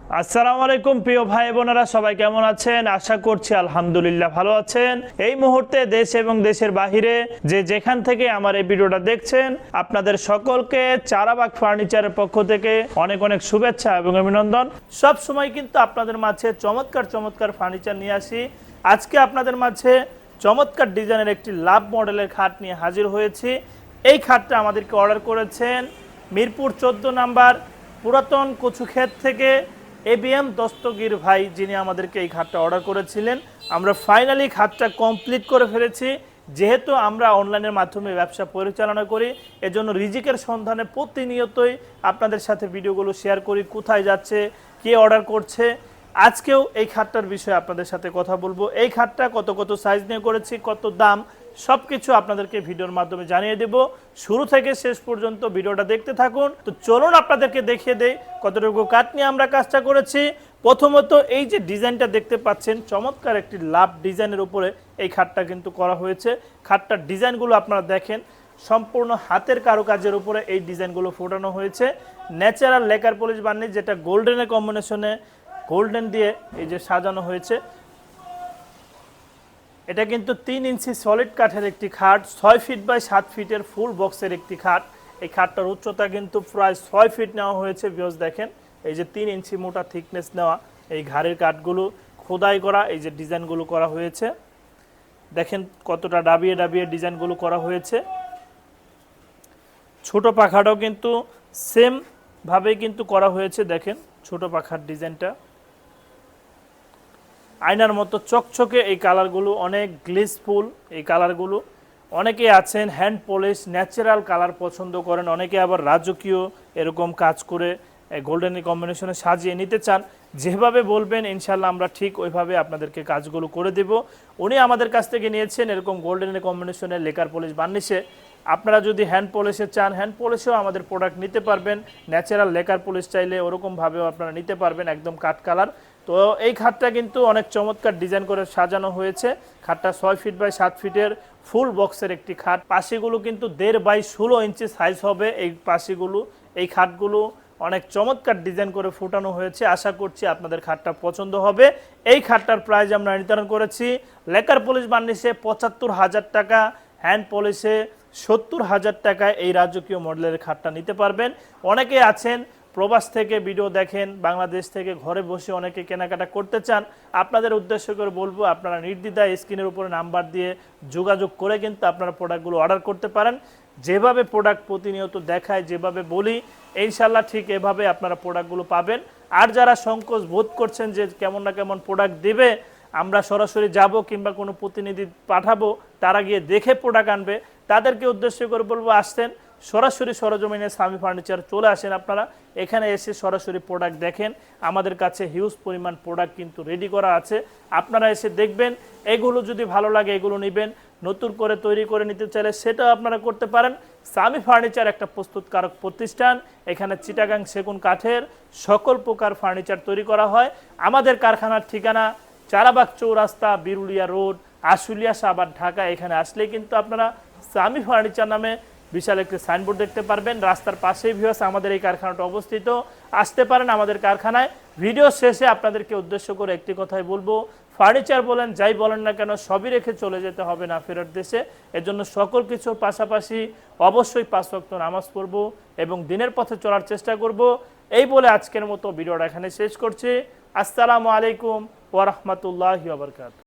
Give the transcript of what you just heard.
আসসালামু আলাইকুম প্রিয় ভাই বোনেরা, সবাই কেমন আছেন? আশা করছি আলহামদুলিল্লাহ ভালো আছেন। এই মুহূর্তে দেশ এবং দেশের বাহিরে যে যেখান থেকে আমার এই ভিডিওটা দেখছেন, আপনাদের সকলকে চারাবাগ ফার্নিচারের পক্ষ থেকে অনেক অনেক শুভেচ্ছা এবং অভিনন্দন। সব সময় কিন্তু আপনাদের মাঝে চমৎকার চমৎকার ফার্নিচার নিয়ে আসি। আজকে আপনাদের মাঝে চমৎকার ডিজাইনের একটি লাভ মডেলের খাট নিয়ে হাজির হয়েছি। এই খাটটা আমাদেরকে অর্ডার করেছেন মিরপুর 14 নাম্বার পুরাতন কচুক্ষেত থেকে এবিএম দস্তগীর ভাই, যিনি আমাদেরকে এই খাটটা অর্ডার করেছিলেন। আমরা ফাইনালি খাটটা কমপ্লিট করে ফেলেছি। যেহেতু আমরা অনলাইনের মাধ্যমে ব্যবসা পরিচালনা করি, এজন্য রিজিকের সন্ধানে প্রতিনিয়তই আপনাদের সাথে ভিডিওগুলো শেয়ার করি, কোথায় যাচ্ছে, কে অর্ডার করছে। আজকেও এই খাটটার বিষয়ে আপনাদের সাথে কথা বলবো। এই খাটটা কত কত সাইজ নিয়ে করেছি, কত দাম, সব কিছু আপনাদেরকে ভিডিওর মাধ্যমে জানিয়ে দেব। শুরু থেকে শেষ পর্যন্ত ভিডিওটা দেখতে থাকুন। তো চলুন আপনাদেরকে দেখিয়ে দেই কতটুকু কাঠ নিয়ে আমরা কাজটা করেছি। প্রথমত এই যে ডিজাইনটা দেখতে পাচ্ছেন, চমৎকার একটি লাভ ডিজাইনের উপরে এই খাটটা কিন্তু করা হয়েছে। খাটটার ডিজাইনগুলো আপনারা দেখেন, সম্পূর্ণ হাতের কারুকাজের উপরে এই ডিজাইনগুলো ফোটানো হয়েছে। ন্যাচারাল লেকার পলিশ বার্নিশ, যেটা গোল্ডেনের কম্বিনেশনে গোল্ডেন দিয়ে এই যে সাজানো হয়েছে। এটা কিন্তু 3 ইঞ্চি সলিড কাঠের একটি খাট, 6 ফিট বাই 7 ফিটের ফুল বক্সের একটি খাট। এই খাটটার উচ্চতা কিন্তু প্রায় 6 ফিট নেওয়া হয়েছে। ভিউয়ার্স দেখেন, এই যে 3 ইঞ্চি মোটা থিকনেস নেওয়া এই ঘাড়ের কাঠগুলো খোদাই করা, এই যে ডিজাইনগুলো করা হয়েছে। দেখেন কতটা ডাবিয়ে ডাবিয়ে ডিজাইনগুলো করা হয়েছে। ছোট পাখাটাও কিন্তু সেম ভাবেই কিন্তু করা হয়েছে। দেখেন ছোট পাখার ডিজাইনটা আয়নার মতো চকচকে। এই কালারগুলো অনেক গ্লেসফুল। এই কালারগুলো অনেকে আছেন হ্যান্ড পলিশ ন্যাচারাল কালার পছন্দ করেন, অনেকে আবার রাজকীয় এরকম কাজ করে গোল্ডেন কম্বিনেশনে সাজিয়ে নিতে চান। যেভাবে বলবেন ইনশাল্লাহ আমরা ঠিক ওইভাবে আপনাদেরকে কাজগুলো করে দেব। উনি আমাদের কাছ থেকে নিয়েছেন এরকম গোল্ডেন কম্বিনেশনের লেকার পলিশ বার্নিশে। আপনারা যদি হ্যান্ড পলিশে চান, হ্যান্ড পলিশেও আমাদের প্রোডাক্ট নিতে পারবেন। ন্যাচারাল লেকার পলিশ চাইলে ওরকমভাবেও আপনারা নিতে পারবেন, একদম কাঠ কালার। তো এই খাটটা কিন্তু অনেক চমৎকার ডিজাইন করে সাজানো হয়েছে। খাটটা 6 ফিট বাই 7 ফিটের ফুল বক্সের একটি খাট। পাশিগুলো কিন্তু 1.5 বাই 16 ইঞ্চি সাইজ হবে এই পাশিগুলো। এই খাটগুলো অনেক চমৎকার ডিজাইন করে ফুটানো হয়েছে। আশা করছি আপনাদের খাটটা পছন্দ হবে। এই খাটটার প্রাইস আমরা নির্ধারণ করেছি লেকার পলিশ বার্নিশে 75,000 টাকা, হ্যান্ড পলিশে 70,000 টাকায় এই রাজকীয় মডেলের খাটটা নিতে পারবেন। অনেকে আছেন প্রবাস থেকে ভিডিও দেখেন, বাংলাদেশ থেকে ঘরে বসে অনেকে কেনাকাটা করতে চান। আপনাদের উদ্দেশ্য করে বলবো, আপনারা নির্দ্বিধায় স্ক্রিনের উপরে নাম্বার দিয়ে যোগাযোগ করে কিন্তু আপনারা প্রোডাক্টগুলো অর্ডার করতে পারেন। যেভাবে প্রোডাক্ট প্রতিনিয়ত দেখায়, যেভাবে বলি, ইনশাল্লাহ ঠিক এভাবে আপনারা প্রোডাক্টগুলো পাবেন। আর যারা সংকোচ বোধ করছেন যে কেমন না কেমন প্রোডাক্ট দেবে, আমরা সরাসরি যাব কিংবা কোনো প্রতিনিধি পাঠাবো, তারা গিয়ে দেখে প্রোডাক্ট আনবে, তাদেরকে উদ্দেশ্য করে বলবো আসতেন সরাসরি সরজমিনে সামি ফার্নিচার চলে আসেন। আপনারা এখানে এসে সরাসরি প্রোডাক্ট দেখেন। আমাদের কাছে হিউজ পরিমাণ প্রোডাক্ট কিন্তু রেডি করা আছে। আপনারা এসে দেখবেন, এগুলো যদি ভালো লাগে এগুলো নেবেন। নতুন করে তৈরি করে নিতে চাইলে সেটাও আপনারা করতে পারেন। সামি ফার্নিচার একটা প্রস্তুতকারক প্রতিষ্ঠান। এখানে চিটাগাং সেগুন কাঠের সকল প্রকার ফার্নিচার তৈরি করা হয়। আমাদের কারখানার ঠিকানা চারাবাগ চৌরাস্তা, বিরুলিয়া রোড, আশুলিয়া, সাভার, ঢাকা। এখানে আসলে কিন্তু আপনারা সামি ফার্নিচার নামে বিশাল একটি সাইনবোর্ড দেখতে পারবেন। রাস্তার পাশেই ভিউয়ার্স আমাদের এই কারখানাটা অবস্থিত। আসতে পারেন আমাদের কারখানায়। ভিডিও শেষে আপনাদেরকে উদ্দেশ্য করে একটি কথাই বলবো, ফার্নিচার বলেন যাই বলেন না কেন, সবই রেখে চলে যেতে হবে না ফেরত দেশে। এজন্য সকল কিছুর পাশাপাশি অবশ্যই 5 ওয়াক্ত নামাজ পড়ব এবং দিনের পথে চলার চেষ্টা করব। এই বলে আজকের মতো ভিডিওটা এখানে শেষ করছি। আসসালামু আলাইকুম ওয়া রাহমাতুল্লাহি ওয়া বারাকাতুহু।